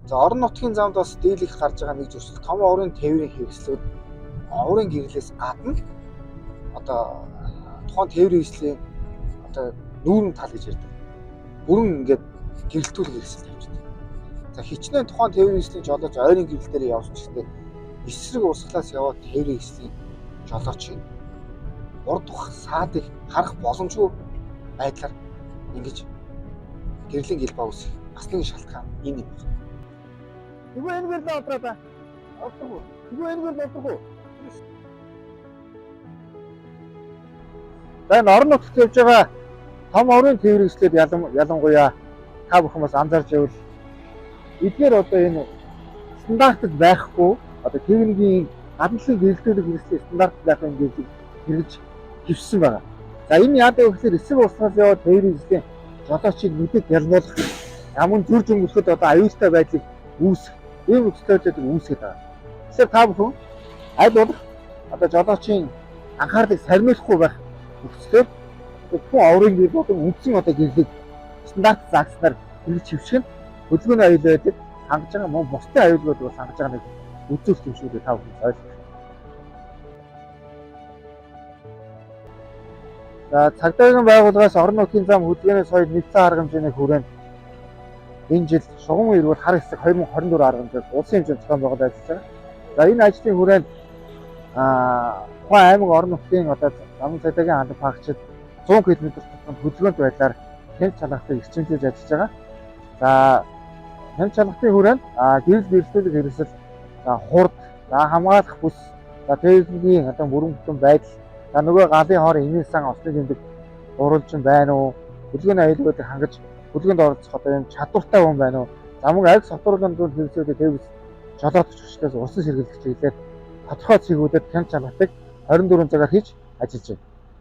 За орон нутгийн замд бас дийлэх гарч байгаа нэг зөрчил том оврын тээврийн хэрэгслүүд оврын гэрлээс гадна одоо тухайн тээврийн хэрэгслийн одоо нүүрэн тал гэж ярьдаг. Бүрэн ингээд гэрэлтүүлэх хэрэгсэл тавьчихдаг. За хичнээн тухайн тээврийн хэрэгслийн жолооч ойрын гэрэл дээр явсан ч гэсэн эсрэг урсгалаас яваад тээврийн хэрэгслийн жолоочийг урд дах саадыг харах боломжгүй байдлаар ингэж гэрлийн гэлбаа үүсэх бас нэг шалтгаан энэ юм байна. Юу энэ гэрлээ отроо та. Отроо. Юу энэ гэрлээ отроо. За орон нутагт явж байгаа том оврын тээврийн хэрэгслүүд ялангуяа та бүхэн бас анзаарч байвал эдгээр одоо энэ стандартд байхгүй одоо техникийн гаднын гэрэлтүүлэг хэрэгслийн стандарт байх юм гэж хэрэгж хөвсөн байгаа. За энэ яадаг вэ гэхээр эсрэг урсгалаас яваад тээврийн хэрэгслийн жолоочийг нүдэд ялгуулах ямар зүрж өнгөрөхөд одоо аюултай байдлыг үүсэх ийм нөхцөлөд үүсгэж байгаа. Тэгэхээр та бүхэн аль болох одоо жолоочийн анхаарлыг сарниулахгүй байх нөхцөлөөр бүх оврын гэрэл болон үндсэн одоо гэрлийг стандарт загснаар хэрэгж хөвших нь хөдөлгөөний аюул байдаг хангаж байгаа мөн бусдын аюулгууд бас хангаж байгаа нэг үзүүлэлт юм шиг үү та бүхэн ойлгох. За цагдаагийн байгууллагаас орон нутгийн зам хөдөлгөөний соёл нэгдсэн арга хэмжээний хүрээнд энэ жил шугам эрүүл хар хэсэг 2024 арга хэмжээнд улсын хэмжээнд зохион байгуулалт ажиллаж байгаа. За энэ ажлын хүрээнд тухайн аймаг орон нутгийн одоо замын цагдаагийн албан хаагчид 100 км тутамд хөдөлгөөнт байдлаар хямд чанартай эрчимжүүлж ажиллаж байгаа. За хямд чанарын хүрээнд гэрэл гэрэлтүүлэг хэрэгсэл хурд, хамгаалах бүс, техникийн одоо бүрэн бүтэн байдал, нөгөө галын хор эмийн сан осны тэмдэг дурлж байна уу? Хөдөлгөөний аюулгуудыг хангаж хөдөлгөөнд оролцох одоо юм чадвартай хүн байна уу? Замын аль сотруулгын зүйл хэрэгсэлүүдийг төвс жолоодч хүчлээс усан сэргийлэгч хэлээд тодорхой цэгүүдэд хямд чанартыг 24 цагаар хийж ажиллаж байна.